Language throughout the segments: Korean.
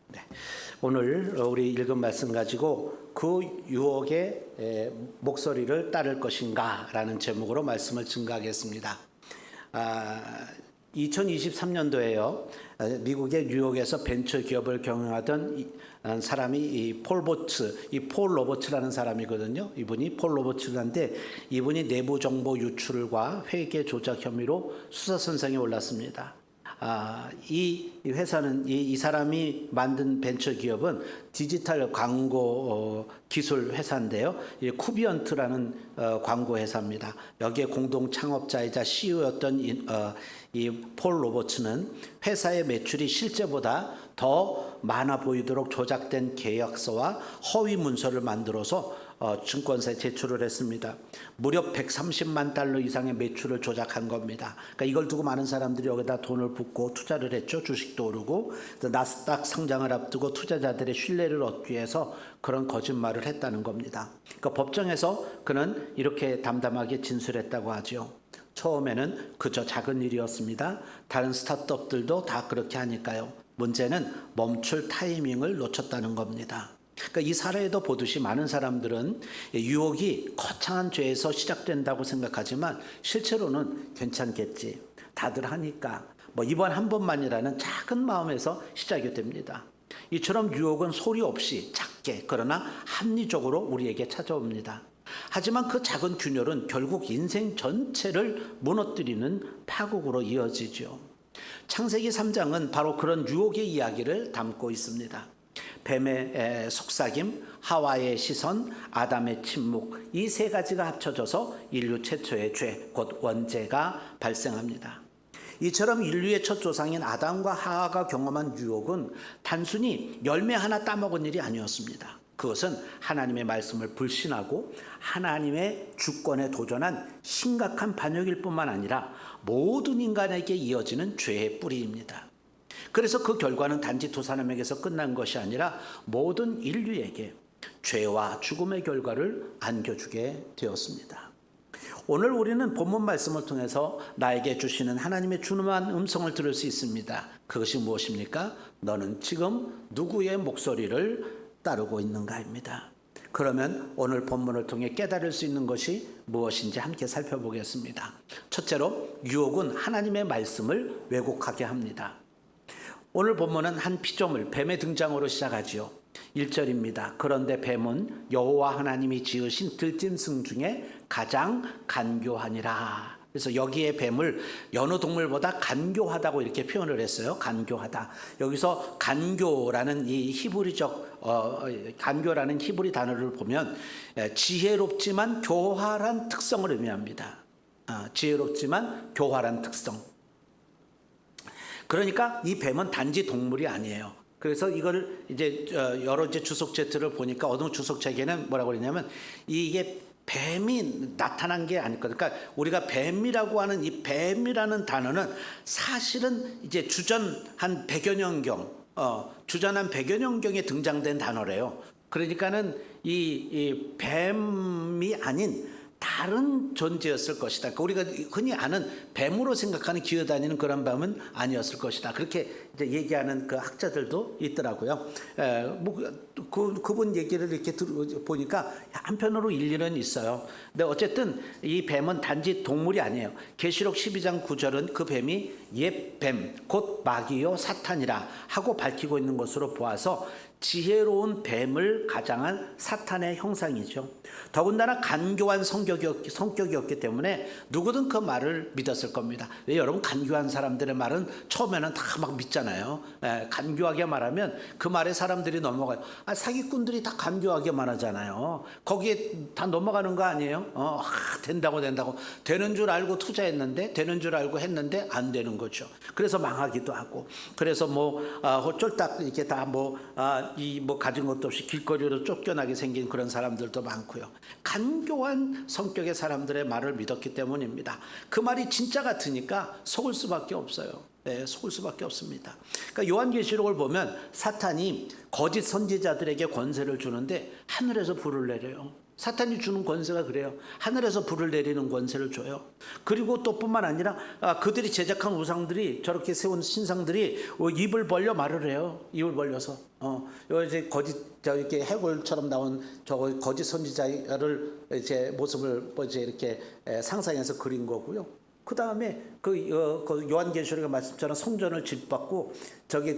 네. 오늘 우리 읽은 말씀 가지고 그 유혹의 목소리를 따를 것인가 라는 제목으로 말씀을 증가하겠습니다. 2023년도에요. 미국의 뉴욕에서 벤처 기업을 경영하던 사람이 이 폴 로버츠라는 사람이거든요. 이분이 폴 로버츠인데 이분이 내부 정보 유출과 회계 조작 혐의로 수사 선상에 올랐습니다. 이 회사는 이 사람이 만든 벤처 기업은 디지털 광고 기술 회사인데요. 쿠비언트라는 광고 회사입니다. 여기에 공동 창업자이자 CEO였던 이 폴 로버츠는 회사의 매출이 실제보다 더 많아 보이도록 조작된 계약서와 허위 문서를 만들어서 증권사에 제출을 했습니다. 무려 130만 달러 이상의 매출을 조작한 겁니다. 그러니까 이걸 두고 많은 사람들이 여기다 돈을 붓고 투자를 했죠. 주식도 오르고 나스닥 상장을 앞두고 투자자들의 신뢰를 얻기 위해서 그런 거짓말을 했다는 겁니다. 그러니까 법정에서 그는 이렇게 담담하게 진술했다고 하죠. 처음에는 그저 작은 일이었습니다. 다른 스타트업들도 다 그렇게 하니까요. 문제는 멈출 타이밍을 놓쳤다는 겁니다. 그러니까 이 사례에도 보듯이 많은 사람들은 유혹이 거창한 죄에서 시작된다고 생각하지만 실제로는 괜찮겠지. 다들 하니까 이번 한 번만이라는 작은 마음에서 시작이 됩니다. 이처럼 유혹은 소리 없이 작게 그러나 합리적으로 우리에게 찾아옵니다. 하지만 그 작은 균열은 결국 인생 전체를 무너뜨리는 파국으로 이어지죠. 창세기 3장은 바로 그런 유혹의 이야기를 담고 있습니다. 뱀의 속삭임, 하와의 시선, 아담의 침묵, 이 세 가지가 합쳐져서 인류 최초의 죄, 곧 원죄가 발생합니다. 이처럼 인류의 첫 조상인 아담과 하와가 경험한 유혹은 단순히 열매 하나 따먹은 일이 아니었습니다. 그것은 하나님의 말씀을 불신하고 하나님의 주권에 도전한 심각한 반역일 뿐만 아니라 모든 인간에게 이어지는 죄의 뿌리입니다. 그래서 그 결과는 단지 두 사람에게서 끝난 것이 아니라 모든 인류에게 죄와 죽음의 결과를 안겨주게 되었습니다. 오늘 우리는 본문 말씀을 통해서 나에게 주시는 하나님의 준엄한 음성을 들을 수 있습니다. 그것이 무엇입니까? 너는 지금 누구의 목소리를 따르고 있는가입니다. 그러면 오늘 본문을 통해 깨달을 수 있는 것이 무엇인지 함께 살펴보겠습니다. 첫째로 유혹은 하나님의 말씀을 왜곡하게 합니다. 오늘 본문은 한 피조물 뱀의 등장으로 시작하지요. 1절입니다. 그런데 뱀은 여호와 하나님이 지으신 들짐승 중에 가장 간교하니라. 그래서 여기에 뱀을 여느 동물보다 간교하다고 이렇게 표현을 했어요. 간교하다. 여기서 간교라는 이 간교라는 히브리 단어를 보면 지혜롭지만 교활한 특성을 의미합니다. 지혜롭지만 교활한 특성. 그러니까 이 뱀은 단지 동물이 아니에요. 그래서 이걸 이제 여러 주석제들을 보니까 어느 주석책에는 뭐라고 그러냐면 이게 뱀이 나타난 게 아닐까. 그러니까 우리가 뱀이라고 하는 이 뱀이라는 단어는 사실은 이제 주전 한 100여 년경, 주전 한 100여 년경에 등장된 단어래요. 그러니까는 이 뱀이 아닌 다른 존재였을 것이다. 그러니까 우리가 흔히 아는 뱀으로 생각하는 기어다니는 그런 뱀은 아니었을 것이다. 그렇게 이제 얘기하는 그 학자들도 있더라고요. 그분 얘기를 이렇게 보니까 한편으로 일리는 있어요. 근데 어쨌든 이 뱀은 단지 동물이 아니에요. 계시록 12장 9절은 그 뱀이 옛 뱀, 곧 마귀요 사탄이라 하고 밝히고 있는 것으로 보아서 지혜로운 뱀을 가장한 사탄의 형상이죠. 더군다나 간교한 성격이었기 때문에 누구든 그 말을 믿었을 겁니다. 왜 여러분 간교한 사람들의 말은 처음에는 다 막 믿잖아요. 간교하게 말하면 그 말에 사람들이 넘어가요. 사기꾼들이 다 간교하게 말하잖아요. 거기에 다 넘어가는 거 아니에요? 된다고 되는 줄 알고 투자했는데 되는 줄 알고 했는데 안 되는 거죠. 그래서 망하기도 하고 그래서 쫄딱 이렇게 다 가진 것도 없이 길거리로 쫓겨나게 생긴 그런 사람들도 많고요. 간교한 성격의 사람들의 말을 믿었기 때문입니다. 그 말이 진짜 같으니까 속을 수밖에 없어요. 속을 수밖에 없습니다. 그러니까 요한계시록을 보면 사탄이 거짓 선지자들에게 권세를 주는데 하늘에서 불을 내려요. 사탄이 주는 권세가 그래요. 하늘에서 불을 내리는 권세를 줘요. 그리고 또 뿐만 아니라 그들이 제작한 우상들이, 저렇게 세운 신상들이 입을 벌려 말을 해요. 입을 벌려서 요 이제 거짓, 이렇게 해골처럼 나온 저 거짓 선지자를 이제 모습을 이제 이렇게 상상해서 그린 거고요. 그 다음에 그 요한계시록의 말씀처럼 성전을 짓밟고 저기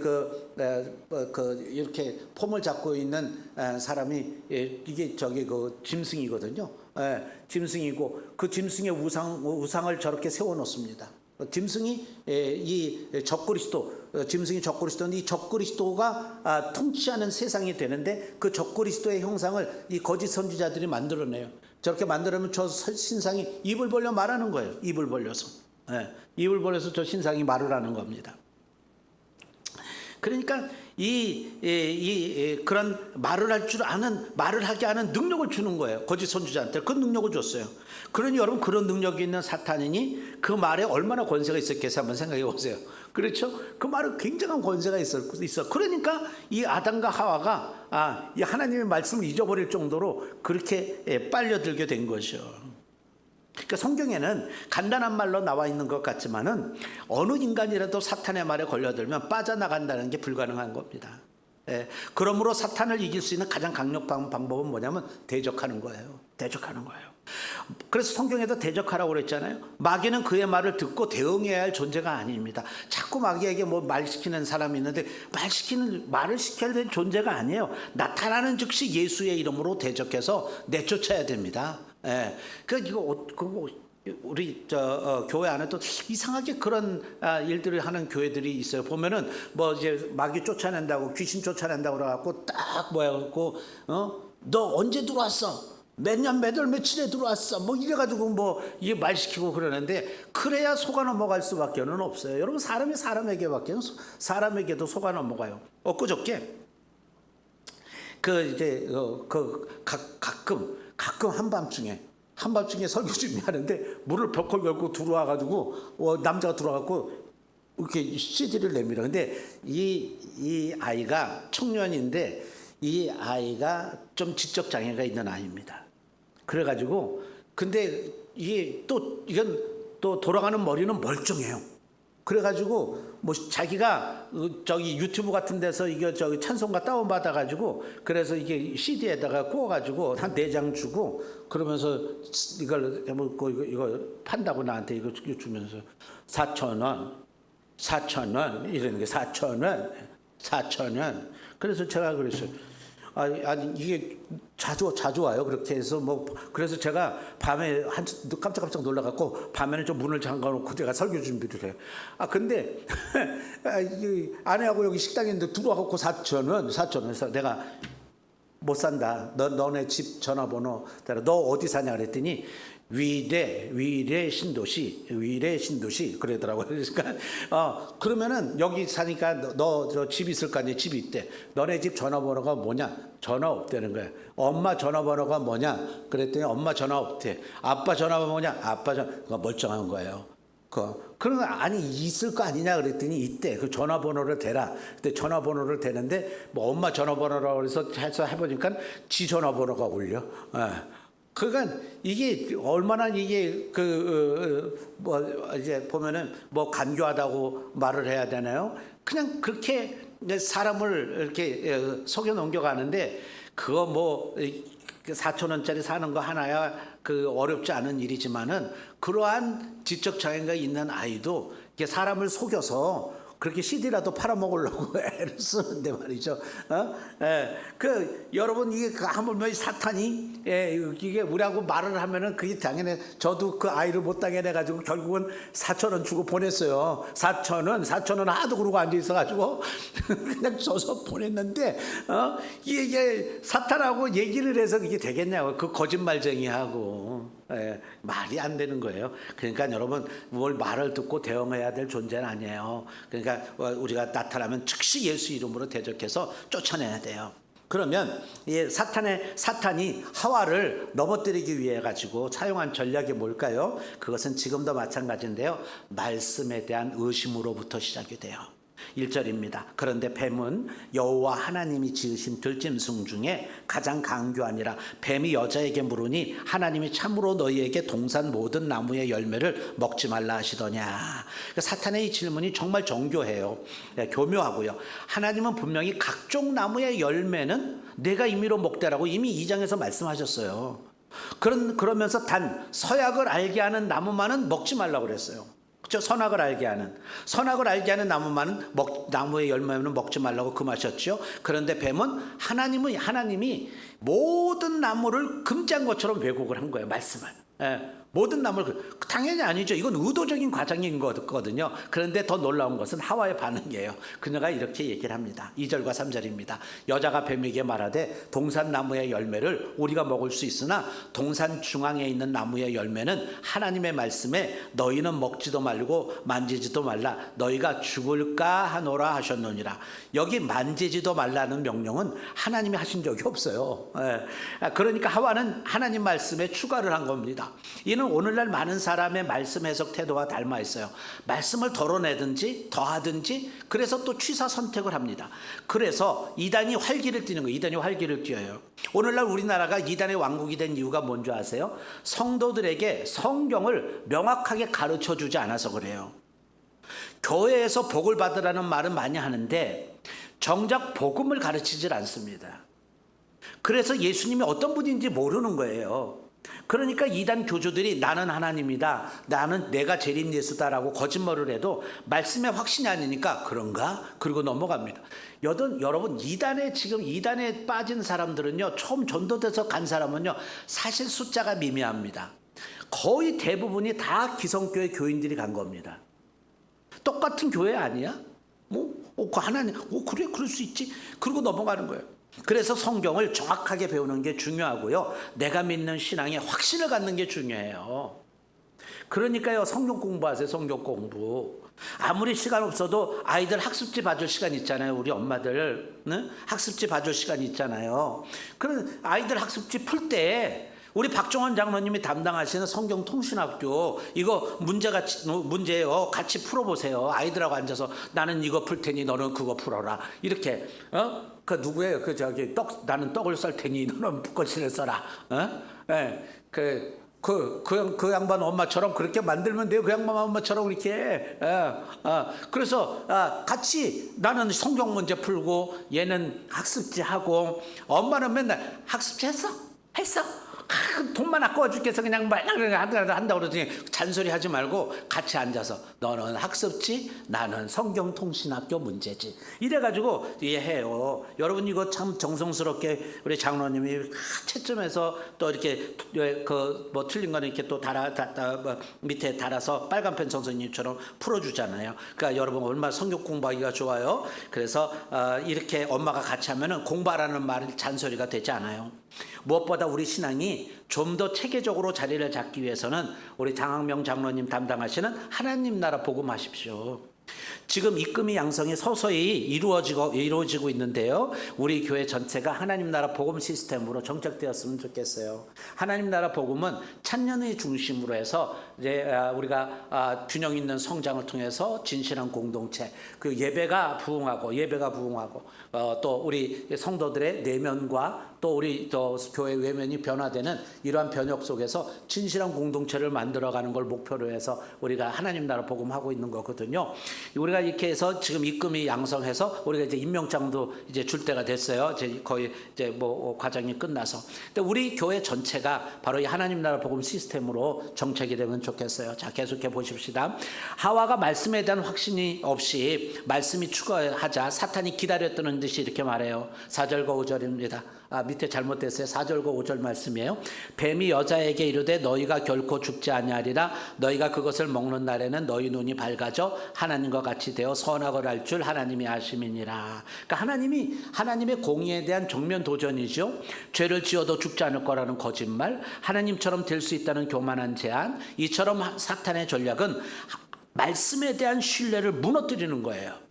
이렇게 폼을 잡고 있는 사람이, 이게 저기 그 짐승이거든요. 짐승이고 그 짐승의 우상을 저렇게 세워놓습니다. 짐승이 이 적그리스도, 짐승이 적그리스도인데 이 적그리스도가 통치하는 세상이 되는데 그 적그리스도의 형상을 이 거짓 선지자들이 만들어내요. 저렇게 만들면 저 신상이 입을 벌려 말하는 거예요. 입을 벌려서. 입을 벌려서 저 신상이 말을 하는 겁니다. 그러니까 그런 말을 할 줄 아는, 말을 하게 하는 능력을 주는 거예요. 거짓 선지자한테 그 능력을 줬어요. 그러니 여러분, 그런 능력이 있는 사탄이니 그 말에 얼마나 권세가 있었겠어요? 한번 생각해 보세요. 그렇죠? 그 말은 굉장한 권세가 있어. 그러니까 이 아담과 하와가 이 하나님의 말씀을 잊어버릴 정도로 그렇게 빨려들게 된 것이죠. 그러니까 성경에는 간단한 말로 나와 있는 것 같지만은 어느 인간이라도 사탄의 말에 걸려들면 빠져나간다는 게 불가능한 겁니다. 그러므로 사탄을 이길 수 있는 가장 강력한 방법은 뭐냐면 대적하는 거예요. 대적하는 거예요. 그래서 성경에도 대적하라고 그랬잖아요. 마귀는 그의 말을 듣고 대응해야 할 존재가 아닙니다. 자꾸 마귀에게 뭐 말 시키는 사람이 있는데 말을 시켜야 될 존재가 아니에요. 나타나는 즉시 예수의 이름으로 대적해서 내쫓아야 됩니다. 우리 교회 안에도 이상하게 그런 일들을 하는 교회들이 있어요. 보면은 뭐 이제 마귀 쫓아낸다고, 귀신 쫓아낸다고 그래갖고 딱 뭐야갖고 너 언제 들어왔어? 몇 년 몇 월 며칠에 들어왔어? 뭐 이래가지고 뭐 이게 말 시키고 그러는데, 그래야 속아 넘어갈 수밖에는 없어요. 여러분, 사람이 사람에게도 속아 넘어가요. 엊그저께 가끔 한밤중에 설교 준비하는데 문을 벽걸 열고 들어와가지고 남자가 들어와갖고 이렇게 CD를 내밀어. 근데 이 아이가 청년인데 이 아이가 좀 지적 장애가 있는 아이입니다. 그래가지고 근데 이건 또 돌아가는 머리는 멀쩡해요. 그래가지고 뭐 자기가 저기 유튜브 같은 데서 이거 저기 찬송가 다운 받아가지고, 그래서 이게 CD에다가 구워가지고 한 4장 주고, 그러면서 이거 판다고 나한테 이거 주면서 4,000원 이러는 게 4,000원. 그래서 제가 그랬어요. 아니 이게 자주 와요. 그렇게 해서 뭐, 그래서 제가 밤에 깜짝깜짝 놀라갖고 밤에는 좀 문을 잠가놓고 제가 설교 준비를 해요. 근데 아내하고 여기 식당에 있는데 들어와갖고 4,000원 해서 내가 못 산다. 너네 집 전화번호 너 어디 사냐 그랬더니 위례 신도시 그러더라고요. 그러니까 그러면은 여기 사니까 너 저 집 있을 거 아니야. 집이 있대. 너네 집 전화번호가 뭐냐? 전화 없다는 거야. 엄마 전화번호가 뭐냐? 그랬더니 엄마 전화 없대. 아빠 전화번호 뭐냐? 아빠 전화. 멀쩡한 거예요. 그런 거 아니 있을 거 아니냐 그랬더니 있대. 그 전화번호를 대라. 근데 전화번호를 대는데 뭐 엄마 전화번호라고 해서 해보니까 지 전화번호가 울려. 그러니까 이게 얼마나 이게 뭐 이제 보면은 뭐 간교하다고 말을 해야 되나요? 그냥 그렇게 사람을 이렇게 속여 넘겨가는데, 그거 뭐 4,000원짜리 사는 거 하나야 어렵지 않은 일이지만은, 그러한 지적 장애가 있는 아이도 이렇게 사람을 속여서 그렇게 CD라도 팔아먹으려고 애를 쓰는데 말이죠. 여러분, 이게 하물며 사탄이 이게 우리하고 말을 하면은 그게 당연히, 저도 그 아이를 못 당해내가지고 결국은 4,000원 주고 보냈어요. 4,000원 하도 그러고 앉아 있어가지고 그냥 줘서 보냈는데, 이게 사탄하고 얘기를 해서 이게 되겠냐고. 그 거짓말쟁이하고. 말이 안 되는 거예요. 그러니까 여러분, 뭘 말을 듣고 대응해야 될 존재는 아니에요. 그러니까 우리가 나타나면 즉시 예수 이름으로 대적해서 쫓아내야 돼요. 그러면 사탄이 하와를 넘어뜨리기 위해 가지고 사용한 전략이 뭘까요? 그것은 지금도 마찬가지인데요. 말씀에 대한 의심으로부터 시작이 돼요. 1절입니다. 그런데 뱀은 여호와 하나님이 지으신 들짐승 중에 가장 강교하니라. 뱀이 여자에게 물으니 하나님이 참으로 너희에게 동산 모든 나무의 열매를 먹지 말라 하시더냐. 사탄의 이 질문이 정말 정교해요. 교묘하고요. 하나님은 분명히 각종 나무의 열매는 내가 임의로 먹되라고 이미 2장에서 말씀하셨어요. 그러면서 단 서약을 알게 하는 나무만은 먹지 말라고 그랬어요. 그렇죠? 선악을 알게 하는 나무의 열매는 먹지 말라고 금하셨죠. 그런데 뱀은 하나님이 모든 나무를 금지한 것처럼 왜곡을 한 거예요. 말씀을. 모든 나무를 당연히 아니죠. 이건 의도적인 과정인 거거든요. 그런데 더 놀라운 것은 하와의 반응이에요. 그녀가 이렇게 얘기를 합니다. 2절과 3절입니다. 여자가 뱀에게 말하되 동산 나무의 열매를 우리가 먹을 수 있으나 동산 중앙에 있는 나무의 열매는 하나님의 말씀에 너희는 먹지도 말고 만지지도 말라 너희가 죽을까 하노라 하셨느니라. 여기 만지지도 말라는 명령은 하나님이 하신 적이 없어요. 그러니까 하와는 하나님 말씀에 추가를 한 겁니다. 이는 오늘날 많은 사람의 말씀 해석 태도와 닮아 있어요. 말씀을 덜어내든지 더하든지 그래서 또 취사 선택을 합니다. 그래서 이단이 활기를 띠는 거예요. 이단이 활기를 띠어요. 오늘날 우리나라가 이단의 왕국이 된 이유가 뭔지 아세요? 성도들에게 성경을 명확하게 가르쳐 주지 않아서 그래요. 교회에서 복을 받으라는 말은 많이 하는데 정작 복음을 가르치질 않습니다. 그래서 예수님이 어떤 분인지 모르는 거예요. 그러니까 이단 교주들이 나는 하나님이다, 나는 내가 재림 예수다라고 거짓말을 해도 말씀에 확신이 아니니까 그런가? 그리고 넘어갑니다. 여러분 이단에 빠진 사람들은요, 처음 전도돼서 간 사람은요 사실 숫자가 미미합니다. 거의 대부분이 다 기성교회 교인들이 간 겁니다. 똑같은 교회 아니야? 하나님, 그래, 그럴 수 있지. 그러고 넘어가는 거예요. 그래서 성경을 정확하게 배우는 게 중요하고요. 내가 믿는 신앙에 확신을 갖는 게 중요해요. 그러니까요, 성경 공부하세요. 성경 공부. 아무리 시간 없어도 아이들 학습지 봐줄 시간 있잖아요. 우리 엄마들 학습지 봐줄 시간 있잖아요. 그런 아이들 학습지 풀 때 우리 박종원 장로님이 담당하시는 성경통신학교 이거 문제예요. 같이 풀어보세요. 아이들하고 앉아서 나는 이거 풀 테니 너는 그거 풀어라. 이렇게 그 누구예요? 나는 떡을 썰 테니 너는 붓거치를 써라. 그 양반 엄마처럼 그렇게 만들면 돼요. 그 양반 엄마처럼 이렇게. 그래서 같이 나는 성경 문제 풀고 얘는 학습지 하고 엄마는 맨날 학습지 했어. 돈만 아까워 죽겠어. 그냥 한다고 그러더니 잔소리 하지 말고 같이 앉아서 너는 학습지, 나는 성경통신학교 문제지. 이래가지고 이해해요. 여러분 이거 참 정성스럽게 우리 장로님이 채점해서 또 이렇게 틀린 거는 이렇게 또 밑에 달아서 빨간펜 선생님처럼 풀어주잖아요. 그러니까 여러분 얼마나 성경 공부하기가 좋아요. 그래서 이렇게 엄마가 같이 하면은 공부하라는 말이 잔소리가 되지 않아요. 무엇보다 우리 신앙이 좀 더 체계적으로 자리를 잡기 위해서는 우리 장학명 장로님 담당하시는 하나님 나라 복음하십시오. 지금 입금이 양성이 서서히 이루어지고 있는데요. 우리 교회 전체가 하나님 나라 복음 시스템으로 정착되었으면 좋겠어요. 하나님 나라 복음은 찬년의 중심으로 해서 이제 우리가 균형 있는 성장을 통해서 진실한 공동체, 그 예배가 부흥하고 또 우리 성도들의 내면과 또 우리 또 교회 외면이 변화되는 이러한 변혁 속에서 진실한 공동체를 만들어가는 걸 목표로 해서 우리가 하나님 나라 복음하고 있는 거거든요. 우리가 이렇게 해서 지금 입금이 양성해서 우리가 이제 임명장도 이제 줄 때가 됐어요. 거의 과정이 끝나서. 근데 우리 교회 전체가 바로 이 하나님 나라 복음 시스템으로 정착이 되면 좋겠어요. 자, 계속해 보십시다. 하와가 말씀에 대한 확신이 없이 말씀이 추가하자 사탄이 기다렸다는 듯이 이렇게 말해요. 4절과 5절입니다. 밑에 잘못됐어요. 4절과 5절 말씀이에요. 뱀이 여자에게 이르되 너희가 결코 죽지 아니하리라. 너희가 그것을 먹는 날에는 너희 눈이 밝아져 하나님과 같이 되어 선악을 알 줄 하나님이 아심이니라. 그러니까 하나님의 공의에 대한 정면 도전이죠. 죄를 지어도 죽지 않을 거라는 거짓말, 하나님처럼 될 수 있다는 교만한 제안, 이처럼 사탄의 전략은 말씀에 대한 신뢰를 무너뜨리는 거예요.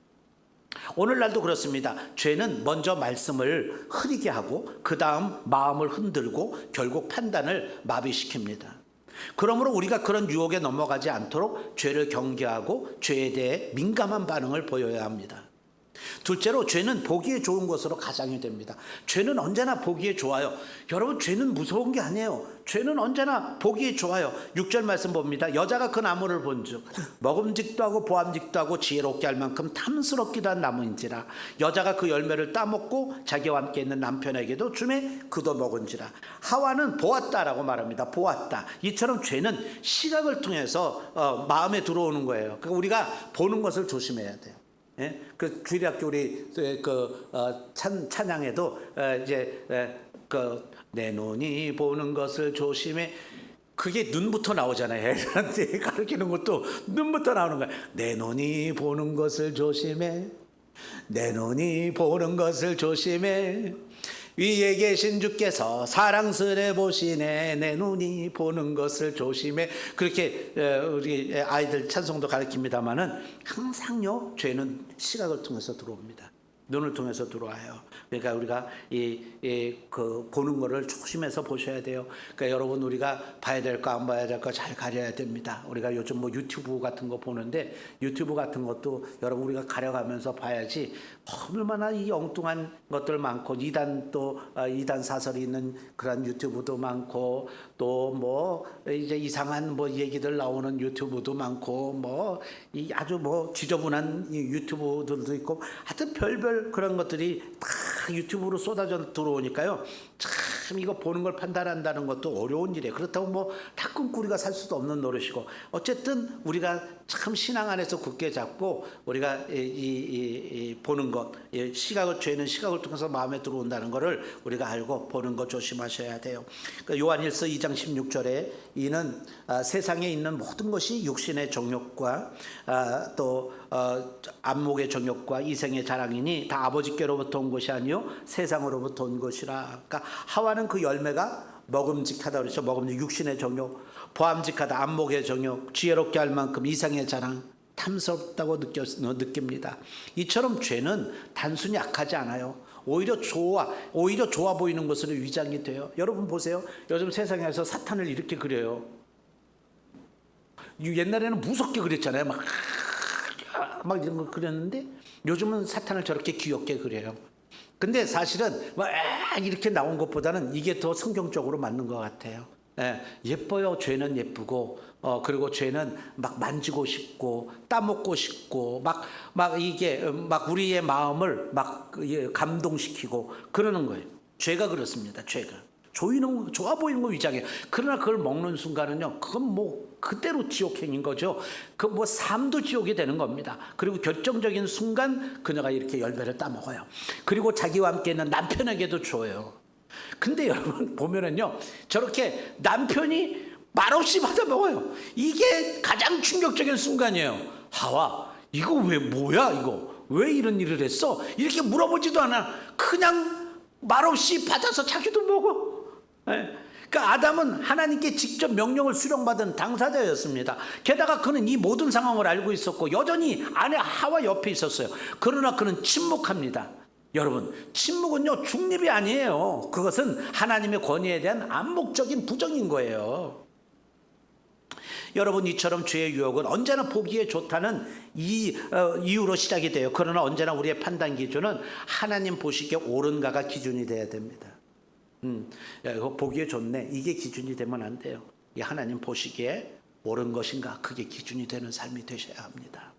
오늘날도 그렇습니다. 죄는 먼저 말씀을 흐리게 하고 그 다음 마음을 흔들고 결국 판단을 마비시킵니다. 그러므로 우리가 그런 유혹에 넘어가지 않도록 죄를 경계하고 죄에 대해 민감한 반응을 보여야 합니다. 둘째로 죄는 보기에 좋은 것으로 가장이 됩니다. 죄는 언제나 보기에 좋아요. 여러분, 죄는 무서운 게 아니에요. 죄는 언제나 보기에 좋아요. 6절 말씀 봅니다. 여자가 그 나무를 본즉 먹음직도 하고 보암직도 하고 지혜롭게 할 만큼 탐스럽기도 한 나무인지라. 여자가 그 열매를 따먹고 자기와 함께 있는 남편에게도 주매 그도 먹은지라. 하와는 보았다라고 말합니다. 보았다. 이처럼 죄는 시각을 통해서 마음에 들어오는 거예요. 그러니까 우리가 보는 것을 조심해야 돼요. 예? 그 주일학교 우리 찬양에도 이제 내 눈이 보는 것을 조심해. 그게 눈부터 나오잖아요. 애들한테 가르치는 것도 눈부터 나오는 거야. 내 눈이 보는 것을 조심해. 내 눈이 보는 것을 조심해. 위에 계신 주께서 사랑스레 보시네. 내 눈이 보는 것을 조심해. 그렇게 우리 아이들 찬송도 가르칩니다마는 항상요, 죄는 시각을 통해서 들어옵니다. 눈을 통해서 들어와요. 그러니까 우리가 그 보는 거를 조심해서 보셔야 돼요. 그러니까 여러분, 우리가 봐야 될 거 안 봐야 될 거 잘 가려야 됩니다. 우리가 요즘 뭐 유튜브 같은 거 보는데 유튜브 같은 것도 여러분 우리가 가려가면서 봐야지. 얼마나 이 엉뚱한 것들 많고 이단 사설이 있는 그런 유튜브도 많고 또 뭐 이제 이상한 뭐 얘기들 나오는 유튜브도 많고 뭐 이 아주 뭐 지저분한 유튜브들도 있고 하여튼 별별 그런 것들이 다 유튜브로 쏟아져 들어오니까요. 참 이거 보는 걸 판단한다는 것도 어려운 일이에요. 그렇다고 뭐 다 끊고 우리가 살 수도 없는 노릇이고, 어쨌든 우리가 참 신앙 안에서 굳게 잡고 우리가 이 보는 것, 시각을, 죄는 시각을 통해서 마음에 들어온다는 것을 우리가 알고 보는 것 조심하셔야 돼요. 그러니까 요한일서 2장 16절에 이는 세상에 있는 모든 것이 육신의 정욕과 또 안목의 정욕과 이생의 자랑이니 다 아버지께로부터 온 것이 아니요 세상으로부터 온 것이라. 그러니까 하와는 그 열매가 먹음직하다 그렇죠. 먹음직, 육신의 정욕, 보암직하다, 안목의 정욕, 지혜롭게 할 만큼 이상의 자랑, 탐스럽다고 느낍니다. 이처럼 죄는 단순히 악하지 않아요. 오히려 좋아 보이는 것으로 위장이 돼요. 여러분 보세요. 요즘 세상에서 사탄을 이렇게 그려요. 옛날에는 무섭게 그렸잖아요. 막 이런 거 그렸는데 요즘은 사탄을 저렇게 귀엽게 그려요. 근데 사실은 막 이렇게 나온 것보다는 이게 더 성경적으로 맞는 것 같아요. 예뻐요. 죄는 예쁘고 그리고 죄는 막 만지고 싶고 따먹고 싶고 막 이게 막 우리의 마음을 막 감동시키고 그러는 거예요. 죄가 그렇습니다. 죄가 좋아 보이는 거 위장해요. 그러나 그걸 먹는 순간은요, 그건 뭐 그대로 지옥행인 거죠. 그 뭐 삶도 지옥이 되는 겁니다. 그리고 결정적인 순간 그녀가 이렇게 열매를 따먹어요. 그리고 자기와 함께 있는 남편에게도 줘요. 근데 여러분 보면은요, 저렇게 남편이 말없이 받아 먹어요. 이게 가장 충격적인 순간이에요. 하와, 이거 왜 뭐야 이거? 왜 이런 일을 했어? 이렇게 물어보지도 않아. 그냥 말없이 받아서 자기도 먹어. 그러니까 아담은 하나님께 직접 명령을 수령받은 당사자였습니다. 게다가 그는 이 모든 상황을 알고 있었고 여전히 아내 하와 옆에 있었어요. 그러나 그는 침묵합니다. 여러분, 침묵은요 중립이 아니에요. 그것은 하나님의 권위에 대한 암묵적인 부정인 거예요. 여러분, 이처럼 죄의 유혹은 언제나 보기에 좋다는 이유로 시작이 돼요. 그러나 언제나 우리의 판단 기준은 하나님 보시기에 옳은가가 기준이 돼야 됩니다. 이거 보기에 좋네, 이게 기준이 되면 안 돼요. 이 하나님 보시기에 옳은 것인가, 그게 기준이 되는 삶이 되셔야 합니다.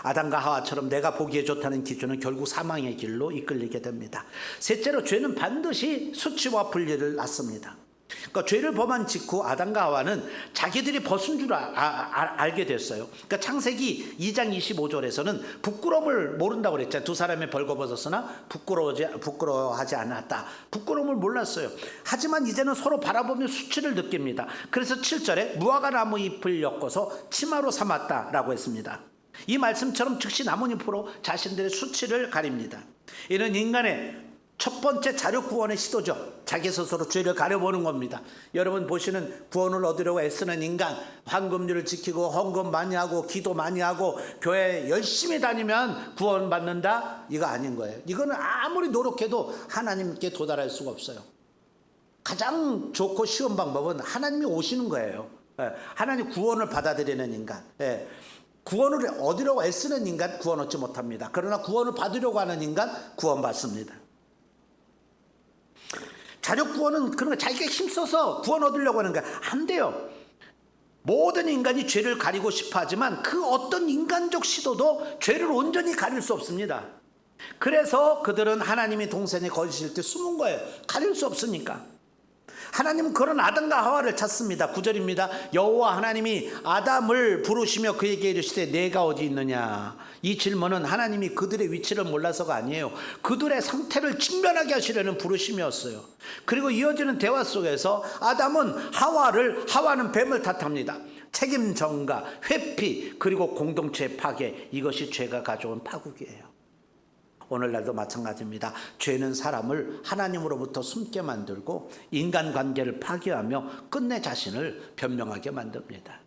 아담과 하와처럼 내가 보기에 좋다는 기준은 결국 사망의 길로 이끌리게 됩니다. 셋째로, 죄는 반드시 수치와 분리를 낳습니다. 그러니까 죄를 범한 직후 아담과 하와는 자기들이 벗은 줄 알게 됐어요. 그러니까 창세기 2장 25절에서는 부끄러움을 모른다고 그랬잖아요. 두 사람이 벌거벗었으나 부끄러워하지 않았다. 부끄러움을 몰랐어요. 하지만 이제는 서로 바라보며 수치를 느낍니다. 그래서 7절에 무화과 나무 잎을 엮어서 치마로 삼았다라고 했습니다. 이 말씀처럼 즉시 나뭇잎으로 자신들의 수치를 가립니다. 이는 인간의 첫 번째 자력 구원의 시도죠. 자기 스스로 죄를 가려보는 겁니다. 여러분 보시는 구원을 얻으려고 애쓰는 인간, 황금률을 지키고 헌금 많이 하고 기도 많이 하고 교회 열심히 다니면 구원받는다? 이거 아닌 거예요. 이거는 아무리 노력해도 하나님께 도달할 수가 없어요. 가장 좋고 쉬운 방법은 하나님이 오시는 거예요. 하나님 구원을 받아들이는 인간. 구원을 얻으려고 애쓰는 인간 구원 얻지 못합니다. 그러나 구원을 받으려고 하는 인간 구원 받습니다. 자력 구원은 그런 거 자기가 힘써서 구원 얻으려고 하는 거야. 안 돼요. 모든 인간이 죄를 가리고 싶어 하지만 그 어떤 인간적 시도도 죄를 온전히 가릴 수 없습니다. 그래서 그들은 하나님이 동산에 거주실 때 숨은 거예요. 가릴 수 없으니까. 하나님은 그런 아담과 하와를 찾습니다. 9절입니다. 여호와 하나님이 아담을 부르시며 그에게 이르시되 내가 어디 있느냐. 이 질문은 하나님이 그들의 위치를 몰라서가 아니에요. 그들의 상태를 직면하게 하시려는 부르심이었어요. 그리고 이어지는 대화 속에서 하와는 뱀을 탓합니다. 책임 전가, 회피, 그리고 공동체 파괴, 이것이 죄가 가져온 파국이에요. 오늘날도 마찬가지입니다. 죄는 사람을 하나님으로부터 숨게 만들고 인간관계를 파괴하며 끝내 자신을 변명하게 만듭니다.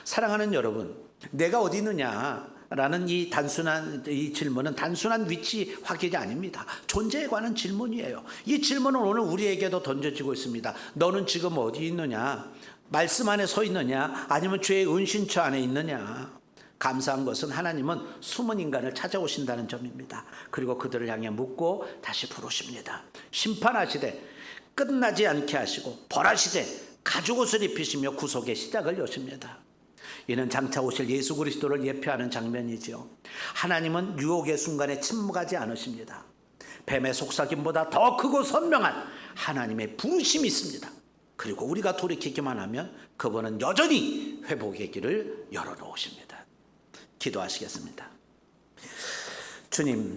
사랑하는 여러분, 내가 어디 있느냐라는 이 질문은 단순한 위치 확인이 아닙니다. 존재에 관한 질문이에요. 이 질문은 오늘 우리에게도 던져지고 있습니다. 너는 지금 어디 있느냐? 말씀 안에 서 있느냐? 아니면 죄의 은신처 안에 있느냐? 감사한 것은 하나님은 숨은 인간을 찾아오신다는 점입니다. 그리고 그들을 향해 묻고 다시 부르십니다. 심판하시되 끝나지 않게 하시고 벌하시되 가죽옷을 입히시며 구속의 시작을 여십니다. 이는 장차 오실 예수 그리스도를 예표하는 장면이지요. 하나님은 유혹의 순간에 침묵하지 않으십니다. 뱀의 속삭임보다 더 크고 선명한 하나님의 부르심이 있습니다. 그리고 우리가 돌이키기만 하면 그분은 여전히 회복의 길을 열어놓으십니다. 기도하시겠습니다. 주님,